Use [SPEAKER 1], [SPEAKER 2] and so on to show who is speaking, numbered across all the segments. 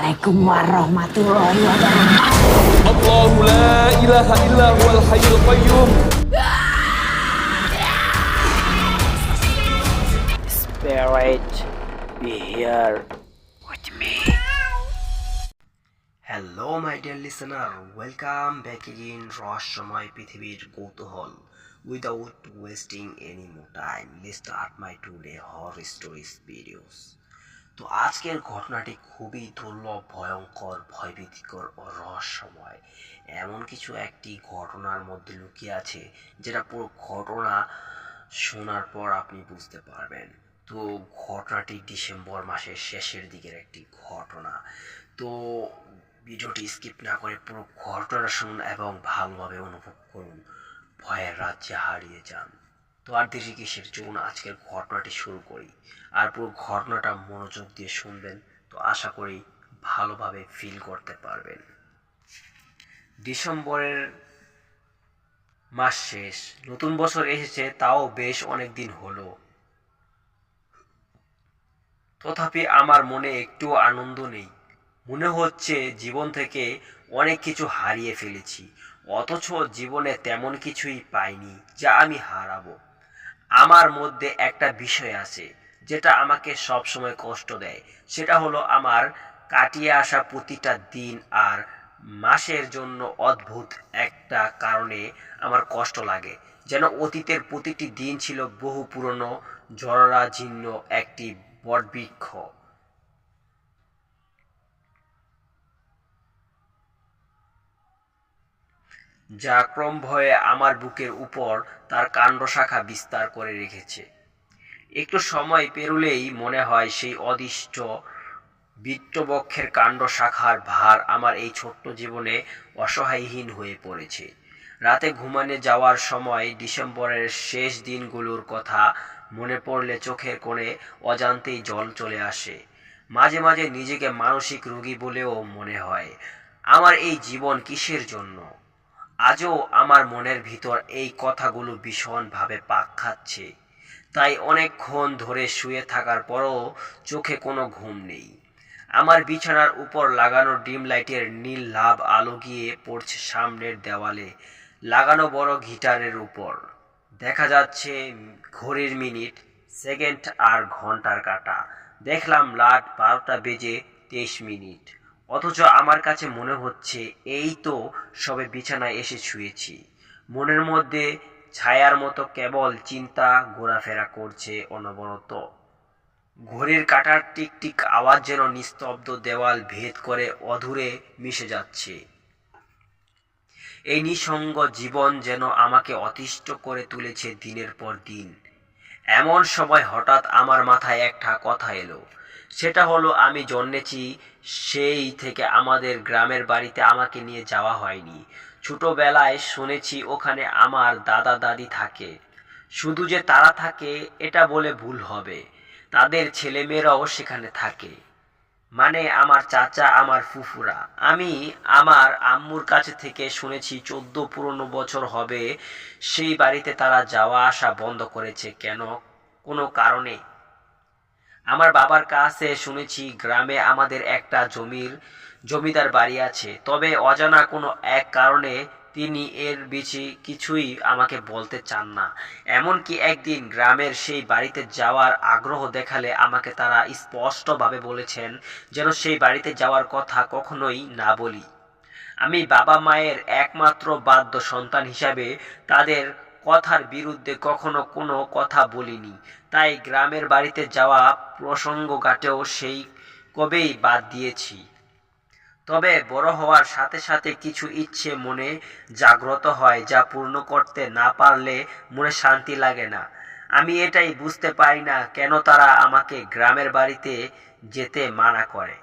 [SPEAKER 1] Assalamualaikum warahmatullahi wabarakatuh.
[SPEAKER 2] الله لا إله إلا هو الحي القيوم.
[SPEAKER 3] Spirit, be here with me.
[SPEAKER 4] Hello my dear listener, welcome back again রহস্যময় পৃথিবীর কৌতূহল। Without wasting any more time, let's start my today horror stories videos. তো আজকের ঘটনাটি খুবই দুর্লভ, ভয়ঙ্কর, ভয়ভীতিকর ও রহস্যময়। এমন কিছু একটি ঘটনার মধ্যে লুকিয়ে আছে যেটা পুরো ঘটনা শোনার পর আপনি বুঝতে পারবেন। তো ঘটনাটি ডিসেম্বর মাসের শেষের দিকের একটি ঘটনা। তো ভিডিওটি স্কিপ না করে পুরো ঘটনাটা শুনুন এবং ভালোভাবে অনুভব করুন, ভয়ের রাজ্যে হারিয়ে যান। তো আর দেরি কিসের, চলুন আজকের ঘটনাটি শুরু করি। আর পুরো ঘটনাটা মনোযোগ দিয়ে শুনবেন, তো আশা করি ভালোভাবে ফিল করতে পারবেন। ডিসেম্বরের মাস শেষ, নতুন বছর এসেছে, তাও বেশ অনেক দিন হলো। তথাপি আমার মনে একটু আনন্দ নেই। মনে হচ্ছে জীবন থেকে অনেক কিছু হারিয়ে ফেলেছি, অথচ জীবনে তেমন কিছুই পাইনি যা আমি হারাবো। আমার মধ্যে একটা বিষয় আছে যেটা আমাকে সবসময় কষ্ট দেয়। সেটা হলো আমার কাটিয়ে আসা প্রতিটা দিন আর মাসের জন্য অদ্ভুত একটা কারণে আমার কষ্ট লাগে, যেন অতীতের প্রতিটি দিন ছিল বহু পুরনো জরাজীর্ণ একটি বটবৃক্ষ, যা ক্রমভয়ে আমার বুকের উপর তার কাণ্ড শাখা বিস্তার করে রেখেছে। একটু সময় পেরুলেই মনে হয় সেই অদৃষ্ট বৃক্ষবক্ষের কাণ্ড শাখার ভার আমার এই ছোট্ট জীবনে অসহায়হীন হয়ে পড়েছে। রাতে ঘুমানো যাওয়ার সময় ডিসেম্বরের শেষ দিনগুলোর কথা মনে পড়লে চোখের কোণে অজান্তেই জল চলে আসে। মাঝে মাঝে নিজেকে মানসিক রোগী বলেও মনে হয়। আমার এই জীবন কিসের জন্য? আজও আমার মনের ভিতর এই কথাগুলো ভীষণভাবে পাক খাচ্ছে। তাই অনেকক্ষণ ধরে শুয়ে থাকার পরও চোখে কোনো ঘুম নেই। আমার বিছানার উপর লাগানো ডিম লাইটের নীল লাভ আলো গিয়ে পড়ছে সামনের দেওয়ালে লাগানো বড় গিটারের উপর। দেখা যাচ্ছে ঘড়ির মিনিট, সেকেন্ড আর ঘন্টার কাঁটা। দেখলাম রাত 12টা বেজে 23 মিনিট। অথচ আমার কাছে মনে হচ্ছে এই তো সবে বিছানায় এসে শুয়েছি। মনের মধ্যে ছায়ার মতো কেবল চিন্তা ঘোরাফেরা করছে অনবরত। ঘড়ির কাঁটার টিকটিক আওয়াজ যেন নিস্তব্ধ দেওয়াল ভেদ করে অধূরে মিশে যাচ্ছে। এই নিঃসঙ্গ জীবন যেন আমাকে অতিষ্ঠ করে তুলেছে দিনের পর দিন। এমন সময় হঠাৎ আমার মাথায় একটা কথা এলো। সেটা হলো, আমি জন্মেছি সেই থেকে আমাদের গ্রামের বাড়িতে আমাকে নিয়ে যাওয়া হয়নি। ছোটবেলায় শুনেছি ওখানে আমার দাদা দাদি থাকে। শুধু যে তারা থাকে এটা বলে ভুল হবে, তাদের ছেলেমেয়েরাও সেখানে থাকে। মানে আমার চাচা, আমার ফুফুরা। আমি আমার আম্মুর কাছে থেকে শুনেছি 14 পুরনো বছর হবে সেই বাড়িতে তারা যাওয়া আসা বন্ধ করেছে। কেন? কোনো কারণে। আমার বাবার কাছে শুনেছি গ্রামে আমাদের একটা জমিদার বাড়ি আছে, তবে অজানা কোনো এক কারণে তিনি এর বেশি কিছুই আমাকে বলতে চান না। এমনকি একদিন গ্রামের সেই বাড়িতে যাওয়ার আগ্রহ দেখালে আমাকে তারা স্পষ্টভাবে বলেছেন যেন সেই বাড়িতে যাওয়ার কথা কখনোই না বলি। আমি বাবা মায়ের একমাত্র বাধ্য সন্তান হিসাবে তাদের কথার বিরুদ্ধে কখনো কোনো কথা বলিনি। তাই গ্রামের বাড়িতে যাওয়া প্রসঙ্গটাও সেই কবেই বাদ দিয়েছি। তবে বড় হওয়ার সাথে সাথে কিছু ইচ্ছে মনে জাগ্রত হয়, যা পূর্ণ করতে না পারলে মনে শান্তি লাগে না। আমি এটাই বুঝতে পারি না কেন তারা আমাকে গ্রামের বাড়িতে যেতে মানা করে।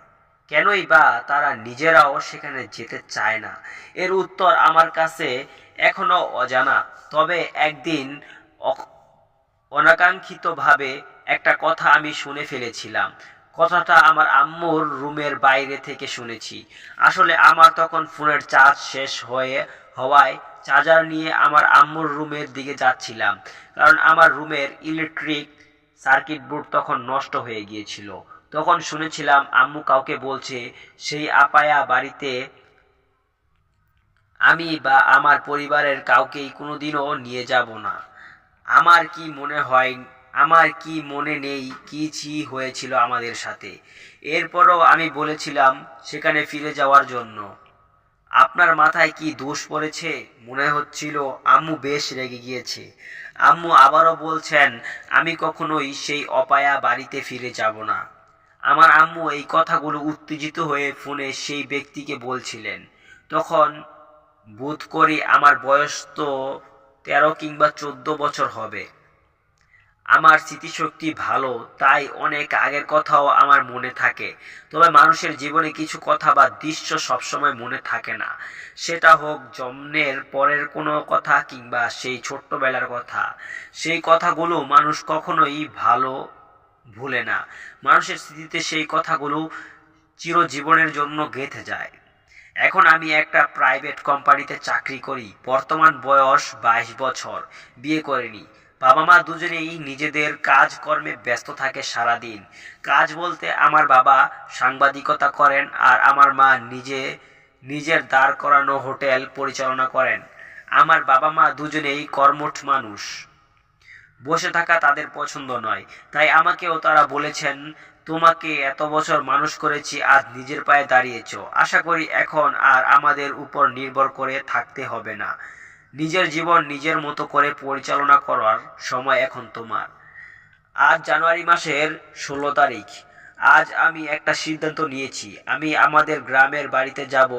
[SPEAKER 4] কেনই বা তারা নিজেরাও সেখানে যেতে চায় না, এর উত্তর আমার কাছে এখনো অজানা। তবে একদিন অনাকাঙ্ক্ষিতভাবে একটা কথা আমি শুনে ফেলেছিলাম। কথাটা আমার আম্মুর রুমের বাইরে থেকে শুনেছি। আসলে আমার তখন ফোনের চার্জ শেষ হওয়ায় চার্জার নিয়ে আমার আম্মুর রুমের দিকে যাচ্ছিলাম, কারণ আমার রুমের ইলেকট্রিক সার্কিট বোর্ড তখন নষ্ট হয়ে গিয়েছিল। তখন শুনেছিলাম আম্মু কাউকে বলছে সেই আপায়া বাড়িতে আমি বা আমার পরিবারের কাউকেই কোনোদিনও নিয়ে যাব না। আমার কি মনে নেই কি হয়েছিল আমাদের সাথে। এরপরও আমি বলেছিলাম সেখানে ফিরে যাওয়ার জন্য। আপনার মাথায় কি দোষ পড়েছে? মনে হচ্ছিল আম্মু বেশ রেগে গিয়েছে। আম্মু আবারও বলছেন আমি কখনোই সেই অপায়া বাড়িতে ফিরে যাব না। আমার আম্মু এই কথাগুলো উত্তেজিত হয়ে ফোনে সেই ব্যক্তিকে বলছিলেন। তখন বোধ করি আমার বয়স তো 13 কিংবা 14 বছর হবে। আমার স্মৃতিশক্তি ভালো, তাই অনেক আগের কথাও আমার মনে থাকে। তবে মানুষের জীবনে কিছু কথা বা দৃশ্য সবসময় মনে থাকে না। সেটা হোক জন্মের পরের কোনো কথা কিংবা সেই ছোট্টবেলার কথা। সেই কথাগুলো মানুষ কখনোই ভুলে না। মানুষের স্মৃতিতে সেই কথাগুলো চিরজীবনের জন্য গেঁথে যায়। এখন আমি একটা প্রাইভেট কোম্পানিতে চাকরি করি। বর্তমান বয়স 22 বছর। বিয়ে করিনি। বাবা মা দুজনেই নিজেদের কাজকর্মে ব্যস্ত থাকে সারাদিন। কাজ বলতে আমার বাবা সাংবাদিকতা করেন আর আমার মা নিজের দাঁড় করানো হোটেল পরিচালনা করেন। আমার বাবা মা দুজনেই কর্মঠ মানুষ। বসে থাকা তাদের পছন্দ নয়। তাই আমাকেও তারা বলেছেন তোমাকে এত বছর মানুষ করেছি, আজ নিজের পায়ে দাঁড়িয়েছো। আশা করি এখন আর আমাদের উপর নির্ভর করে থাকতে হবে না। নিজের জীবন নিজের মতো করে পরিচালনা করার সময় এখন তোমার। আজ জানুয়ারি মাসের 16 তারিখ। আজ আমি একটা সিদ্ধান্ত নিয়েছি। আমি আমাদের গ্রামের বাড়িতে যাব।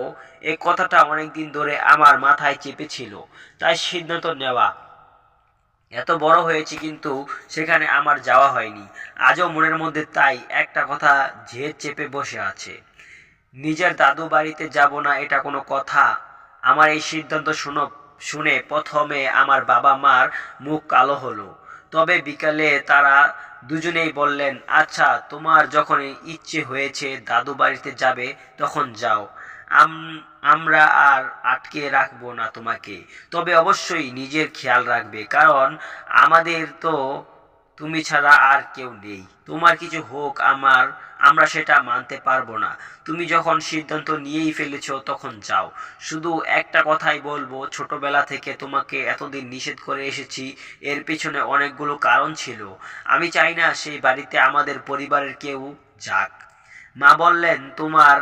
[SPEAKER 4] এই কথাটা অনেকদিন ধরে আমার মাথায় চেপেছিল, তাই সিদ্ধান্ত নেওয়া। এত বড় হয়েছি কিন্তু সেখানে আমার যাওয়া হয়নি। আজও মনের মধ্যে তাই একটা কথা জেদ চেপে বসে আছে। নিজের দাদু বাড়িতে যাব না, এটা কোনো কথা? আমার এই সিদ্ধান্ত শুনে প্রথমে আমার বাবা মার মুখ কালো হলো। তবে বিকালে তারা দুজনেই বললেন আচ্ছা তোমার যখন ইচ্ছে হয়েছে দাদু বাড়িতে যাবে তখন যাও। আমরা আর আটকে রাখবো না তোমাকে। তবে অবশ্যই নিজের খেয়াল রাখবে, কারণ আমাদের তো তুমি ছাড়া আর কেউ নেই। তোমার কিছু হোক আমরা সেটা মানতে পারবো না। তুমি যখন সিদ্ধান্ত নিয়েই ফেলেছো তখন যাও। শুধু একটা কথাই বলবো, ছোটবেলা থেকে তোমাকে এতদিন নিষেধ করে এসেছি, এর পিছনে অনেকগুলো কারণ ছিল। আমি চাই না সেই বাড়িতে আমাদের পরিবারের কেউ যাক। মা বললেন তোমার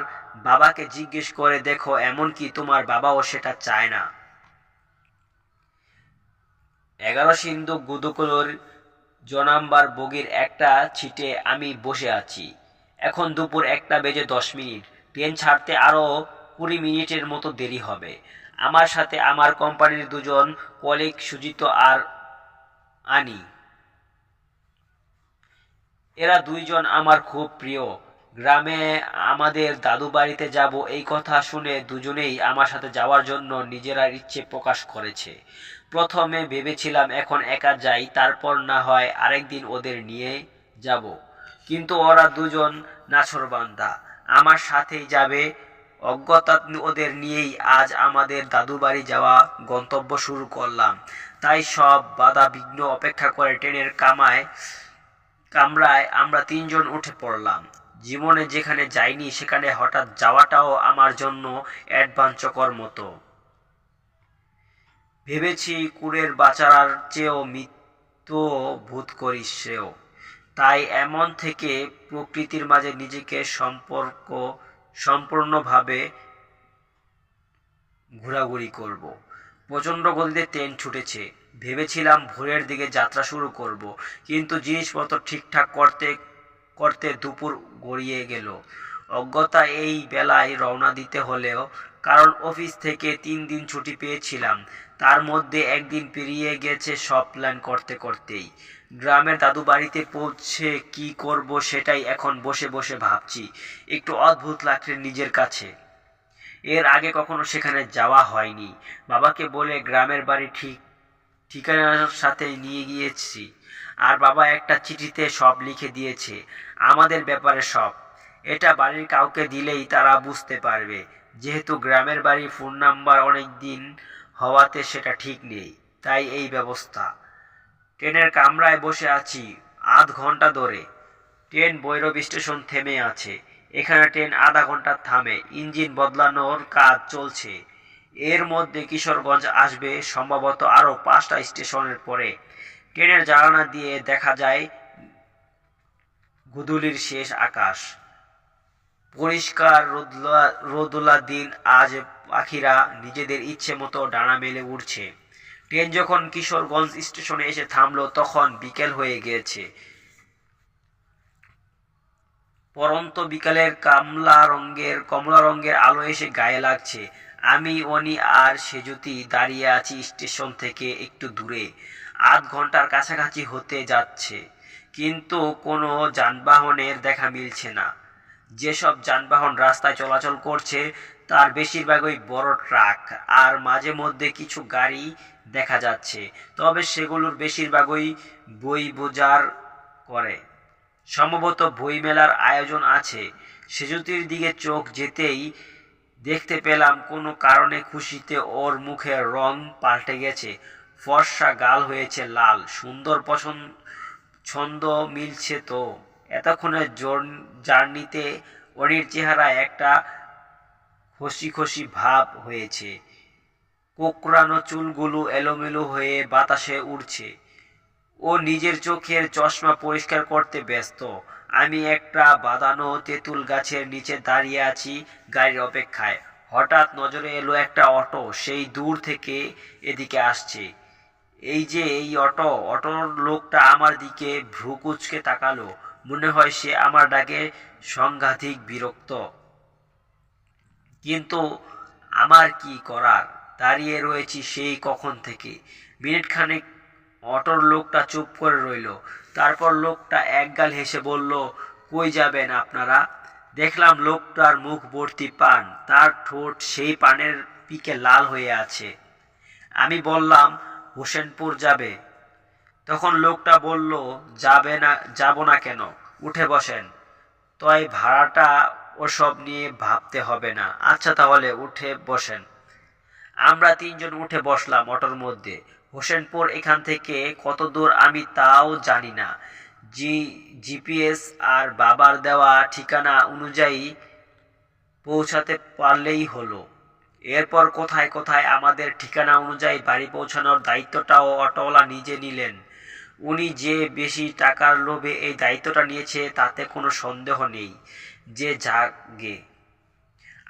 [SPEAKER 4] বাবাকে জিজ্ঞেস করে দেখো, এমনকি তোমার বাবাও সেটা চায় না। 11 সিন্ধু গুদুকুলোর জনাম্বার বগির একটা ছিটে আমি বসে আছি। এখন দুপুর 1টা বেজে 10 মিনিট। ট্রেন ছাড়তে আরো 20 মিনিটের মতো দেরি হবে। আমার সাথে আমার কোম্পানির দুজন কলিগ সুজিত আর আনি। এরা দুইজন আমার খুব প্রিয়। গ্রামে আমাদের দাদু বাড়িতে যাব এই কথা শুনে দুজনেই আমার সাথে যাওয়ার জন্য নিজেরা ইচ্ছে প্রকাশ করেছে। প্রথমে ভেবেছিলাম এখন একা যাই, তারপর না হয় আরেকদিন ওদের নিয়ে যাব। কিন্তু ওরা দুজন নাছোড়বান্দা, আমার সাথেই যাবে। অজ্ঞতা ওদের নিয়েই আজ আমাদের দাদু বাড়ি যাওয়া গন্তব্য শুরু করলাম। তাই সব বাধা বিঘ্ন অপেক্ষা করে ট্রেনের কামরায় আমরা 3 জন উঠে পড়লাম। জীবনে যেখানে যাইনি সেখানে হঠাৎ যাওয়াটাও আমার জন্য অ্যাডভেঞ্চার মতো। ভেবেছি কুড়ের বাঁচার চেয়েও মৃত্যু বোধ করি শ্রেয়। তাই এমন থেকে প্রকৃতির মাঝে নিজেকে সম্পূর্ণভাবে ঘোরাঘুরি করব। প্রচণ্ড গতিতে ট্রেন ছুটেছে। ভেবেছিলাম ভোরের দিকে যাত্রা শুরু করব, কিন্তু জিনিসপত্র ঠিকঠাক করতে করতে দুপুর গড়িয়ে গেল। অজ্ঞতা এই বেলায় রওনা দিতে হলেও, কারণ অফিস থেকে 3 দিন ছুটি পেয়েছিলাম, তার মধ্যে একদিন পেরিয়ে গেছে সব প্ল্যান করতে করতেই। গ্রামের দাদু বাড়িতে পৌঁছে কি করব সেটাই এখন বসে বসে ভাবছি। একটু অদ্ভুত লাগছে নিজের কাছে। এর আগে কখনো সেখানে যাওয়া হয়নি। বাবাকে বলে গ্রামের বাড়ি ঠিকানার সাথে নিয়ে গিয়েছি, আর বাবা একটা চিঠিতে সব লিখে দিয়েছে, আমাদের ব্যাপারে সব। এটা বাড়ির কাউকে দিলেই তারা বুঝতে পারবে। যেহেতু গ্রামের বাড়ি ফোন নাম্বার অনেক দিন হওয়াতে সেটা ঠিক নেই, তাই এই ব্যবস্থা। ট্রেনের কামরায় বসে আছি আধ ঘন্টা ধরে। ট্রেন ভৈরব স্টেশন থেমে আছে। এখানে ট্রেন আধা ঘন্টা থামে, ইঞ্জিন বদলানোর কাজ চলছে। এর মধ্যে কিশোরগঞ্জ আসবে সম্ভবত আরো 5টা স্টেশনের পরে। ট্রেনের জানালা দিয়ে দেখা যায় গুদুলির শেষ আকাশ। পরিষ্কার রোদুলা দিন। আজ পাখিরা নিজেদের ইচ্ছে মতো ডানা মেলে উড়ছে। ট্রেন যখন কিশোরগঞ্জ স্টেশনে এসে থামলো তখন বিকেল হয়ে গিয়েছে। পরন্ত বিকালের কমলা রঙের আলো এসে গায়ে লাগছে। আমি, অনি আর সেজুতি দাঁড়িয়ে আছি স্টেশন থেকে একটু দূরে। আধ ঘন্টার কাছাকাছি হতে যাচ্ছে, কিন্তু কোনো যানবাহনের দেখা মিলছে না। যেসব যানবাহন রাস্তায় চলাচল করছে তার বেশিরভাগই বড় ট্রাক, আর মাঝে মধ্যে কিছু গাড়ি দেখা যাচ্ছে, তবে সেগুলোর বেশিরভাগই বই বোঝার করে। সম্ভবত বই মেলার আয়োজন আছে। সেজুতির দিকে চোখ যেতেই দেখতে পেলাম কোনো কারণে খুশিতে ওর মুখের রং পাল্টে গেছে। ফর্সা গাল হয়েছে লাল। সুন্দর ছন্দ মিলছে তো। এতক্ষণের জার্নিতে অনির চেহারায় একটা খসি খসি ভাব হয়েছে। কোঁকড়ানো চুলগুলো এলোমেলো হয়ে বাতাসে উড়ছে। ও নিজের চোখের চশমা পরিষ্কার করতে ব্যস্ত। আমি একটা বাঁধানো তেঁতুল গাছের নিচে দাঁড়িয়ে আছি গাড়ির অপেক্ষায়। হঠাৎ নজরে এলো একটা অটো সেই দূর থেকে এদিকে আসছে। এই যে এই অটোর লোকটা আমার দিকে ভ্রু কুঁচকে তাকালো। মনে হয় সে আমার ডাকে সাংঘাতিক বিরক্ত। কিন্তু আমার কি করার, দাঁড়িয়ে রয়েছি সেই কখন থেকে। মিনিট খানেক অটোর লোকটা চুপ করে রইল। তারপর লোকটা একগাল হেসে বলল, কই যাবেন আপনারা? দেখলাম লোকটার মুখ ভর্তি পান, তার ঠোঁট সেই পানের পিকে লাল হয়ে আছে। আমি বললাম, হোসেনপুর যাবে? তখন লোকটা বলল, যাব না কেন, উঠে বসেন। তাই ভাড়াটা ওসব নিয়ে ভাবতে হবে না। আচ্ছা তাহলে উঠে বসেন। আমরা 3 জন উঠে বসলাম অটোর মধ্যে। হোসেনপুর এখান থেকে কত দূর আমি তাও জানি না। জিপিএস আর বাবার দেওয়া ঠিকানা অনুযায়ী পৌঁছাতে পারলেই হলো। এরপর কোথায় কোথায় আমাদের ঠিকানা অনুযায়ী বাড়ি পৌঁছানোর দায়িত্বটাও অটোওয়ালা নিজে নিলেন। উনি যে বেশি টাকার লোভে এই দায়িত্বটা নিয়েছে তাতে কোনো সন্দেহ নেই। যে জাগে,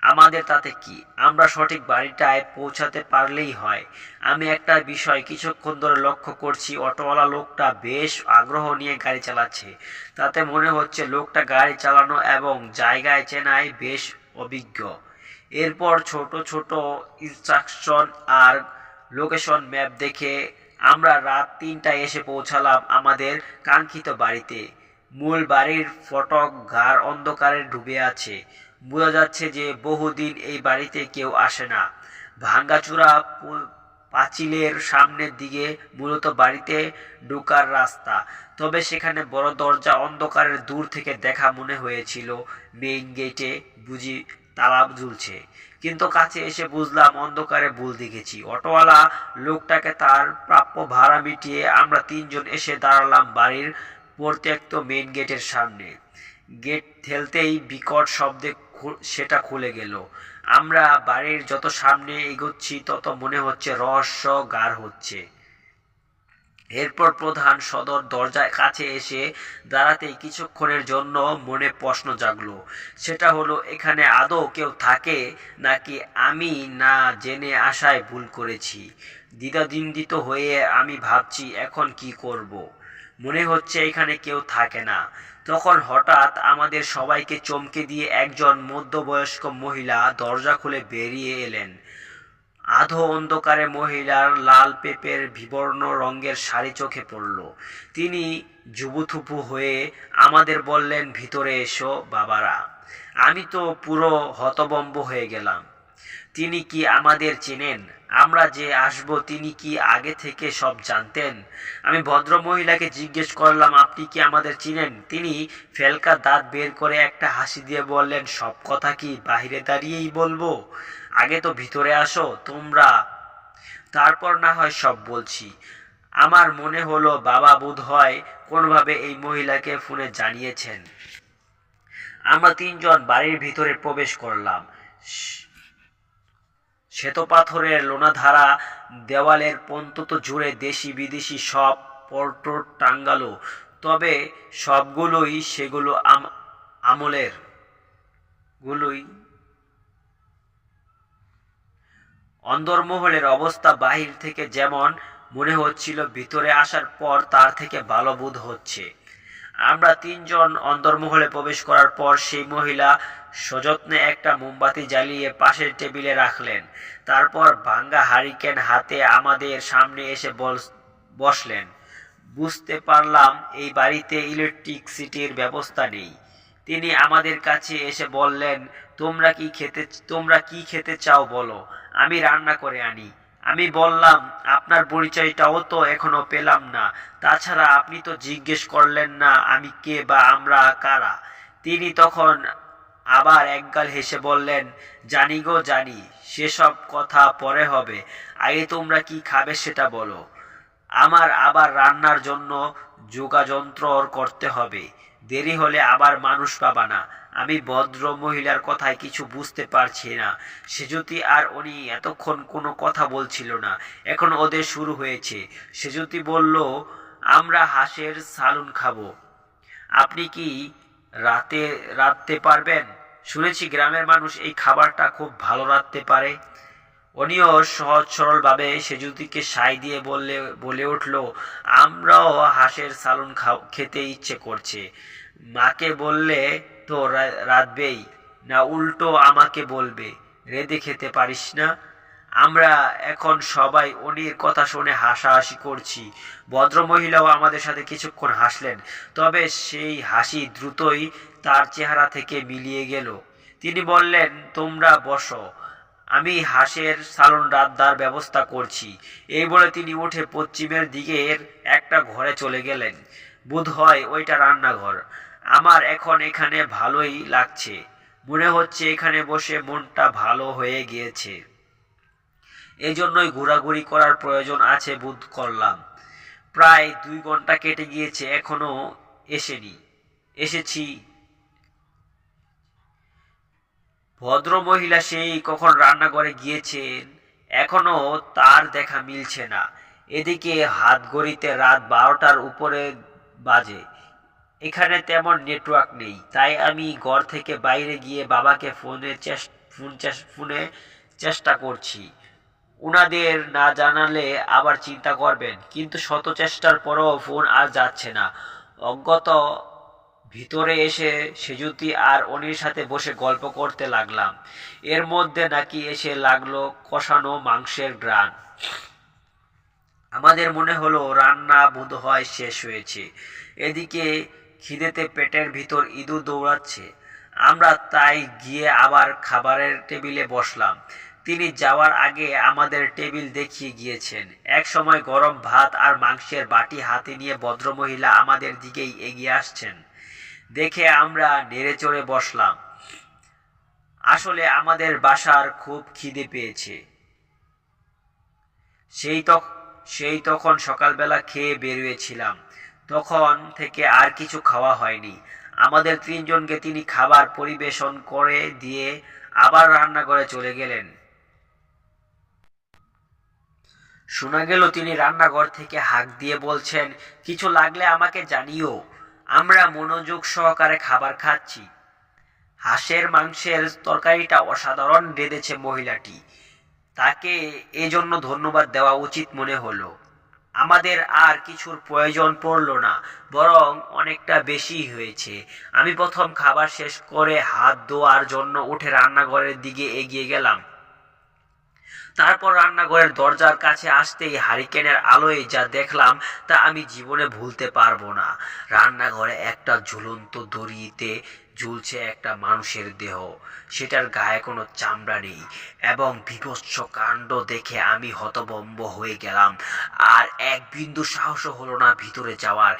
[SPEAKER 4] আমাদের তাতে কি, আমরা সঠিক বাড়িটায় পৌঁছাতে পারলেই হয়। আমি একটা বিষয় কিছুক্ষণ ধরে লক্ষ্য করছি, অটোওয়ালা লোকটা বেশ আগ্রহ নিয়ে গাড়ি চালাচ্ছে। তাতে মনে হচ্ছে লোকটা গাড়ি চালানো এবং জায়গায় চেনায় বেশ অভিজ্ঞ। এরপর ছোট ছোট ইনস্ট্রাকশন আর লোকেশন ম্যাপ দেখে আমরা রাত 3টায় এসে পৌঁছালাম আমাদের কাঙ্ক্ষিত বাড়িতে। মূল বাড়ির ফটক গাঢ় অন্ধকারে ডুবে আছে। বোঝা যাচ্ছে যে বহুদিন এই বাড়িতে কেউ আসে না। ভাঙ্গাচুরা পাঁচিলের সামনের দিকে মূলত বাড়িতে ঢোকার রাস্তা, তবে সেখানে বড় দরজা। অন্ধকারের দূর থেকে দেখা মনে হয়েছিল মেইন গেটে বুঝি তালা ঝুলছে, কিন্তু কাছে এসে বুঝলাম অন্ধকারে ভুল দেখেছি। অটোওয়ালা লোকটাকে তার প্রাপ্য ভাড়া মিটিয়ে আমরা 3 জন এসে দাঁড়ালাম বাড়ির পরিত্যক্ত মেইন গেটের সামনে। গেট ঠেলতেই বিকট শব্দে সেটা খুলে গেল। আমরা বাড়ির যত সামনে এগোচ্ছি তত মনে হচ্ছে রহস্য গাঢ় হচ্ছে। এরপর প্রধান সদর দরজার কাছে এসে দাঁড়াতেই কিছুক্ষণের জন্য মনে প্রশ্ন জাগলো। সেটা হলো, এখানে আদৌ কেউ থাকে নাকি আমি না জেনে আসায় ভুল করেছি। দ্বিধাদ্বন্দ্বিত হয়ে আমি ভাবছি এখন কি করব। মনে হচ্ছে এখানে কেউ থাকে না। তখন হঠাৎ আমাদের সবাইকে চমকে দিয়ে একজন মধ্যবয়স্ক মহিলা দরজা খুলে বেরিয়ে এলেন। আধো অন্ধকারে মহিলার লাল পেপের বিবর্ণ রঙের শাড়ি চোখে পড়ল। তিনি জুবুথুবু হয়ে আমাদের বললেন, ভিতরে এসো বাবারা। আমি তো পুরো হতভম্ব হয়ে গেলাম। তিনি কি আমাদের চেনেন? আমরা যে আসব তিনি কি আগে থেকে সব জানতেন? আমি ভদ্র মহিলাকে জিজ্ঞেস করলাম, আপনি কি আমাদের চিনেন? তিনি ফেলকা দাঁত বের করে একটা হাসি দিয়ে বললেন, সব কথা কি বাইরে দাঁড়িয়েই বলবো? আগে তো ভিতরে আসো তোমরা, তারপর না হয় সব বলছি। আমার মনে হলো বাবা বোধহয় কোনোভাবে এই মহিলাকে ফোনে জানিয়েছেন। আমরা তিনজন বাড়ির ভিতরে প্রবেশ করলাম। শ্বেতপাথরের লোনাধারা দেওয়ালের পর্যন্ত জুড়ে দেশি বিদেশি সব পোর্ট্রেট টাঙ্গালো, তবে সবগুলোই সেগুলো আমলের গুলোই। অন্দরমহলের অবস্থা বাহির থেকে যেমন মনে হচ্ছিল, ভিতরে আসার পর তার থেকে ভালো বোধ হচ্ছে। আমরা তিনজন অন্দরমহলে প্রবেশ করার পর সেই মহিলা সযত্নে একটা মোমবাতি জ্বালিয়ে পাশের টেবিলে রাখলেন। তারপর ভাঙ্গা হারিকেন হাতে আমাদের সামনে এসে বসলেন। বুঝতে পারলাম এই বাড়িতে ইলেকট্রিসিটির ব্যবস্থা নেই। তিনি আমাদের কাছে এসে বললেন, তোমরা কি খেতে চাও বলো, আমি রান্না করে আনি। আমি বললাম, আপনার পরিচয়টাও তো এখনো পেলাম না, তাছাড়া আপনি তো জিজ্ঞেস করলেন না আমি কে বা আমরা কারা। তিনি তখন আবার একগাল হেসে বললেন, জানি গো জানি, সেসব কথা পরে হবে, আগে তোমরা কি খাবে সেটা বলো। আমার আবার রান্নার জন্য যোগাযন্ত্র করতে হবে, দেরি হলে আবার মানুষ পাবা না। আমি ভদ্র মহিলার কথায় কিছু বুঝতে পারছি না। সেজুতি আর উনি এতক্ষণ কোনো কথা বলছিল না, এখন ওদের শুরু হয়েছে। সেজুতি বলল, আমরা হাঁসের সালুন খাবো, আপনি কি রাঁধতে পারবেন? শুনেছি গ্রামের মানুষ এই খাবারটা খুব ভালো রাঁধতে পারে। উনিও সহজ সরল ভাবে সেজুতিকে সায় দিয়ে বলে উঠল, আমরাও হাঁসের সালুন খেতে ইচ্ছে করছে। মাকে বললে তো রাঁধবেই না, উল্টো আমাকে বলবে রেঁধে খেতে পারিস না। আমরা এখন সবাই উনির কথা শুনে হাসাহাসি করছি। ভদ্রমহিলাও আমাদের সাথে কিছুক্ষণ হাসলেন, তবে সেই হাসি দ্রুতই তার চেহারা থেকে মিলিয়ে গেল। তিনি বললেন, তোমরা বসো, আমি হাঁসের সালুন রান্নার ব্যবস্থা করছি। এই বলে তিনি উঠে পশ্চিমের দিকের একটা ঘরে চলে গেলেন। বোধহয় ওইটা রান্নাঘর। আমার এখন এখানে ভালোই লাগছে, মনে হচ্ছে এখানে বসে মনটা ভালো হয়ে গিয়েছে। এই জন্যই ঘোরাঘুরি করার প্রয়োজন আছে বোধ করলাম। প্রায় 2 ঘন্টা কেটে গিয়েছে, এখনো এসেছি। ভদ্রমহিলা সেই কখন রান্নাঘরে গিয়েছেন, এখনো তার দেখা মিলছে না। এদিকে হাত ঘড়িতে রাত 12টার উপরে বাজে। এখানে তেমন নেটওয়ার্ক নেই, তাই আমি ঘর থেকে বাইরে গিয়ে বাবাকে ফোনে চেষ্টা করছি। উনাদের না জানালে আবার চিন্তা করবেন, কিন্তু শত চেষ্টার পরও ফোন আর যাচ্ছে না। অজ্ঞাত ভিতরে এসে সেজুতি আর অনির সাথে বসে গল্প করতে লাগলাম। এর মধ্যে নাকি এসে লাগলো কষানো মাংসের ঘ্রাণ। আমাদের মনে হলো রান্না বোধহয় শেষ হয়েছে। এদিকে খিদেতে পেটের ভিতর ইঁদুর দৌড়াচ্ছে। আমরা তাই গিয়ে আবার খাবারের টেবিলে বসলাম। তিনি যাওয়ার আগে আমাদের টেবিল দেখিয়ে গিয়েছেন। এক সময় গরম ভাত আর মাংসের বাটি হাতে নিয়ে ভদ্রমহিলা আমাদের দিকেই এগিয়ে আসছেন দেখে আমরা নেড়েচড়ে বসলাম। আসলে আমাদের বাসার খুব খিদে পেয়েছে। সেই তখন সকালবেলা খেয়ে বেরিয়েছিলাম, তখন থেকে আর কিছু খাওয়া হয়নি। আমাদের 3 জনকে তিনি খাবার পরিবেশন করে দিয়ে আবার রান্নাঘরে চলে গেলেন। শোনা গেল তিনি রান্নাঘর থেকে হাঁক দিয়ে বলছেন, কিছু লাগলে আমাকে জানিও। আমরা মনোযোগ সহকারে খাবার খাচ্ছি। হাঁসের মাংসের তরকারিটা অসাধারণ রেঁধেছে মহিলাটি, তাকে এজন্য ধন্যবাদ দেওয়া উচিত মনে হলো। আমাদের আর কিছুর প্রয়োজন পড়ল না, বরং অনেকটা বেশি হয়েছে। আমি প্রথম খাবার শেষ করে হাত ধোয়ার জন্য উঠে রান্নাঘরের দিকে এগিয়ে গেলাম। তারপর রান্নাঘরের দরজার কাছে আসতেই হারিকেনের আলোয় যা দেখলাম তা আমি জীবনে ভুলতে পারবো না। রান্নাঘরে একটা ঝুলন্ত দড়িতে ঝুলছে একটা মানুষের দেহ, সেটার গায়ে কোনো চামড়া নেই, এবং বীভৎস কাণ্ড দেখে আমি হতভম্ব হয়ে গেলাম। আর এক বিন্দু সাহসও হলো না ভিতরে যাওয়ার।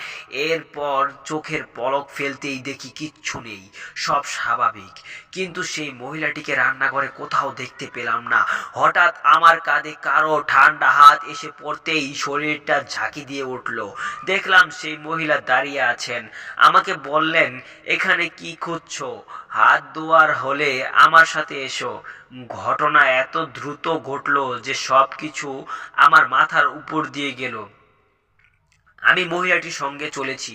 [SPEAKER 4] এরপর চোখের পলক ফেলতেই দেখি কিচ্ছু নেই, সব স্বাভাবিক। কিন্তু সেই মহিলাটিকে রান্নাঘরে কোথাও দেখতে পেলাম না। হঠাৎ আমার কাঁধে কারো ঠান্ডা হাত এসে পড়তেই শরীরটা ঝাঁকি দিয়ে উঠল। দেখলাম সেই মহিলা দাঁড়িয়ে আছেন। আমাকে বললেন, এখানে কি খুঁজছো? হাত ধোয়ার হলে আমার সাথে এসো। ঘটনা এত দ্রুত ঘটল যে সবকিছু আমার মাথার উপর দিয়ে গেল। আমি মহিলাটির সঙ্গে চলেছি।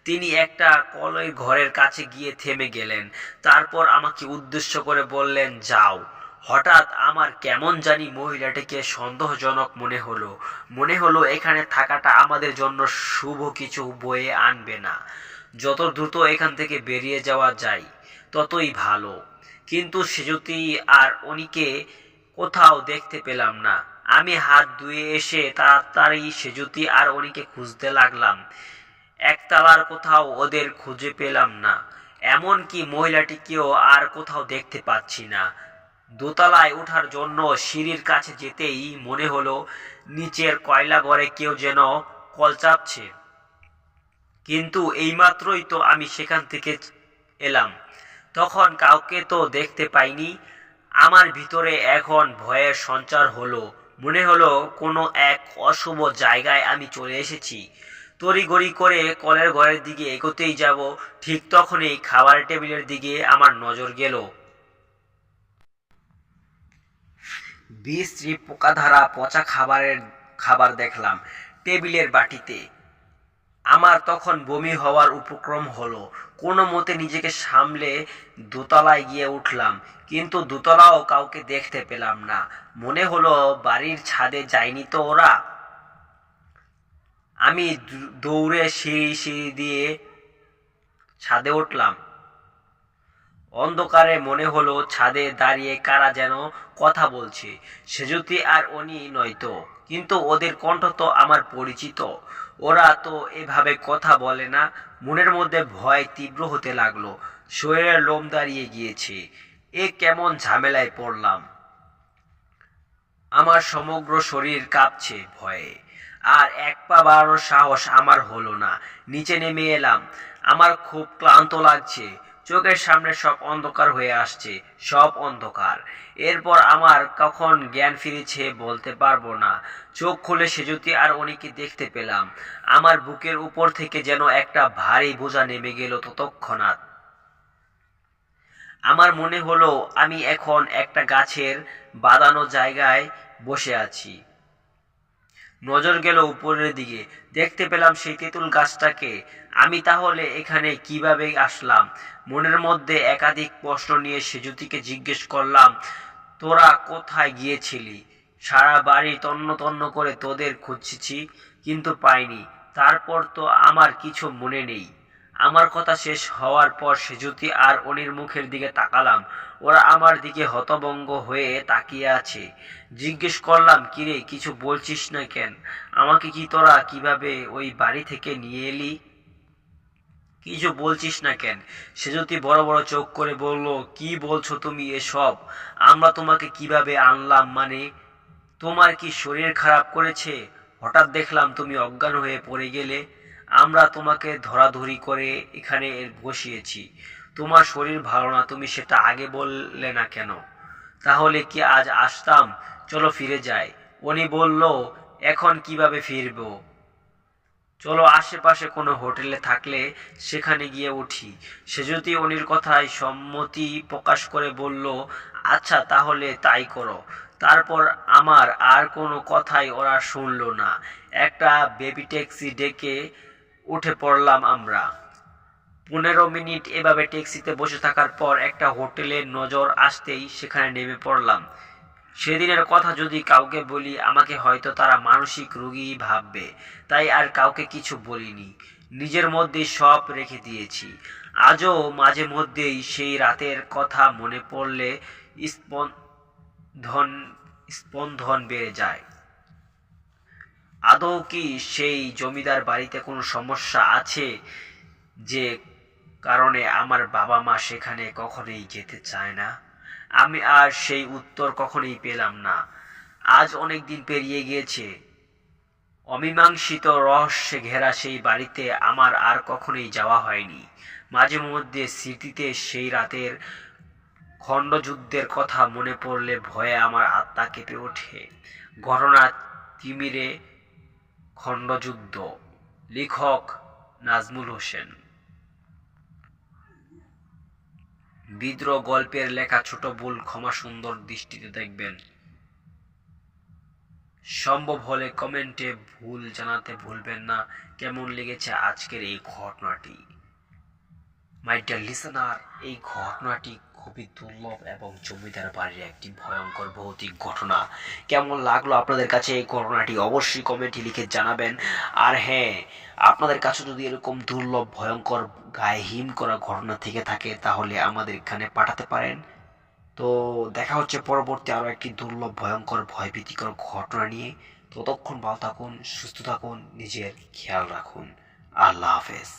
[SPEAKER 4] তিনি একটা কলের ঘরের কাছে গিয়ে থেমে গেলেন। তারপর আমাকে উদ্দেশ্য করে বললেন, যাও। হঠাৎ আমার কেমন জানি মহিলাটিকে সন্দেহজনক মনে হলো এখানে থাকাটা আমাদের জন্য শুভ কিছু বয়ে আনবে না। যত দ্রুত এখান থেকে বেরিয়ে যাওয়া যায় ততই ভালো। কিন্তু সেজুতি আর অনিকে কোথাও দেখতে পেলাম না। আমি হাত ধুয়ে এসে তাড়াতাড়ি সেজুতি আর অনিকে খুঁজতে লাগলাম। একতলার কোথাও ওদের খুঁজে পেলাম না, এমনকি মহিলাটিকেও আর কোথাও দেখতে পাচ্ছি না। দোতলায় ওঠার জন্য সিঁড়ির কাছে যেতেই মনে হলো নিচের কয়লা ঘরে কেউ যেন কল চাপছে। কিন্তু এইমাত্রই তো আমি সেখান থেকে এলাম, তখন কাউকে তো দেখতে পাইনি। আমার ভিতরে এখন ভয়ের সঞ্চার হলো। মনে হলো কোনো এক অশুভ জায়গায় আমি চলে এসেছি। তড়িঘড়ি করে কলের ঘরের দিকে এগোতেই যাব, ঠিক তখনই খাবার টেবিলের দিকে আমার নজর গেল। বিশ্রী পোকাধারা পচা খাবার দেখলাম টেবিলের বাটিতে। আমার তখন বমি হওয়ার উপক্রম হলো। কোনো মতে নিজেকে সামলে দোতলায় গিয়ে উঠলাম, কিন্তু দোতলাও কাউকে দেখতে পেলাম না। মনে হলো বাড়ির ছাদে যায়নি তো ওরা। আমি দৌড়ে সিঁড়ি দিয়ে ছাদে উঠলাম। অন্ধকারে মনে হলো ছাদে দাঁড়িয়ে কারা যেন কথা বলছে। সেজুতি আর অনি নয়তো, কিন্তু ওদের কণ্ঠ তো আমার পরিচিত। ওরা তো এভাবে কথা বলে না। মনের মধ্যে ভয় তীব্র হতে লাগলো, শরীরের লোম দাঁড়িয়ে গিয়েছে। এ কেমন ঝামেলায় পড়লাম। আমার সমগ্র শরীর কাঁপছে ভয়ে, আর এক পা বাড়ানোর সাহস আমার হলো না। নিচে নেমে এলাম। আমার খুব ক্লান্ত লাগছে। চোখের সামনে সব অন্ধকার হয়ে আসছে, সব অন্ধকার। এরপর আমার কখন জ্ঞান ফিরেছে বলতে পারবো না। চোখ খুলে সেজুতি আর অনিকে দেখতে পেলাম। আমার বুকের উপর থেকে যেন একটা ভারী বোঝা নেমে গেল তৎক্ষণাৎ। আমার মনে হলো আমি এখন একটা গাছের বাঁধানো জায়গায় বসে আছি। নজর গেল উপরের দিকে, দেখতে পেলাম সেই তেঁতুল গাছটাকে। আমি তাহলে এখানে কিভাবে আসলাম? মনের মধ্যে একাধিক প্রশ্ন নিয়ে সেজুতিকে জিজ্ঞেস করলাম, তোরা কোথায় গিয়েছিলি? সারা বাড়ি তন্ন তন্ন করে তোদের খুঁজছি, কিন্তু পাইনি। তারপর তো আমার কিছু মনে নেই। আমার কথা শেষ হওয়ার পর সেজুতি আর অনির মুখের দিকে তাকালাম। ওরা আমার দিকে হতভম্ব হয়ে তাকিয়ে আছে। জিজ্ঞেস করলাম, কিরে, কিছু বলছিস না কেন? আমাকে কি তোরা কিভাবে ওই বাড়ি থেকে নিয়ে এলি? কিছু বলছিস না কেন? সেজুতি বড় বড় চোখ করে বলল, কি বলছো তুমি এসব? আমরা তোমাকে কিভাবে আনলাম? মানে তোমার কি শরীর খারাপ করেছে? হঠাৎ দেখলাম তুমি অজ্ঞান হয়ে পড়ে গেলে। আমরা তোমাকে ধরাধরি করে এখানে বসিয়েছি। তোমার শরীর ভালো না, তুমি সেটা আগে বললে না কেন? তাহলে কি আজ আসতাম? চলো ফিরে যাই। উনি বলল, এখন কিভাবে ফিরবো? চলো আশেপাশে কোনো হোটেলে থাকলে সেখানে গিয়ে উঠি। সে যদি উনির কথায় সম্মতি প্রকাশ করে বলল, আচ্ছা তাহলে তাই করো। তারপর আমার আর কোনো কথাই ওরা শুনল না। একটা বেবি ট্যাক্সি ডেকে উঠে পড়লাম আমরা। 15 মিনিট এভাবে ট্যাক্সিতে বসে থাকার পর একটা হোটেলের নজর আসতেই সেখানে নেমে পড়লাম। সেদিনের কথা যদি কাউকে বলি আমাকে হয়তো তারা মানসিক রোগী ভাববে, তাই আর কাউকে কিছু বলিনি। নিজের মধ্যে সব রেখে দিয়েছি। আজও মাঝে মধ্যেই সেই রাতের কথা মনে পড়লে স্পন্দন বেড়ে যায়। আদৌ কি সেই জমিদার বাড়িতে কোনো সমস্যা আছে যে কারণে আমার বাবা মা সেখানে কখনোই যেতে চায় না। আমি আর সেই উত্তর কখনোই পেলাম না। আজ অনেক দিন পেরিয়ে গিয়েছে। অমীমাংসিত রহস্যে ঘেরা সেই বাড়িতে আমার আর কখনোই যাওয়া হয়নি। মাঝে মধ্যে স্মৃতিতে সেই রাতের খণ্ডযুদ্ধের কথা মনে পড়লে ভয়ে আমার আত্মা কেঁপে ওঠে। ঘটনা তিমিরে খণ্ডযুদ্ধ। লেখক নাজমুল হোসেন। বিদ্রোহ গল্পের লেখা ছোট ভুল ক্ষমা সুন্দর দৃষ্টিতে দেখবেন। সম্ভব হলে কমেন্টে ভুল জানাতে ভুলবেন না কেমন লেগেছে আজকের এই ঘটনাটি। মাই ডিয়ার লিসেনার, এই ঘটনাটি খুবই দুর্লভ এবং জমিদার বাড়ির একটি ভয়ঙ্কর ভৌতিক ঘটনা। কেমন লাগলো আপনাদের কাছে এই ঘটনাটি অবশ্যই কমেন্টে লিখে জানাবেন। আর হ্যাঁ, আপনাদের কাছে যদি এরকম দুর্লভ ভয়ঙ্কর গায়ে হিম করা ঘটনা থেকে থাকে তাহলে আমাদের এখানে পাঠাতে পারেন। তো দেখা হচ্ছে পরবর্তী আরও একটি দুর্লভ ভয়ঙ্কর ভয়ভীতিকর ঘটনা নিয়ে। ততক্ষণ ভালো থাকুন, সুস্থ থাকুন, নিজের খেয়াল রাখুন। আল্লাহ হাফেজ।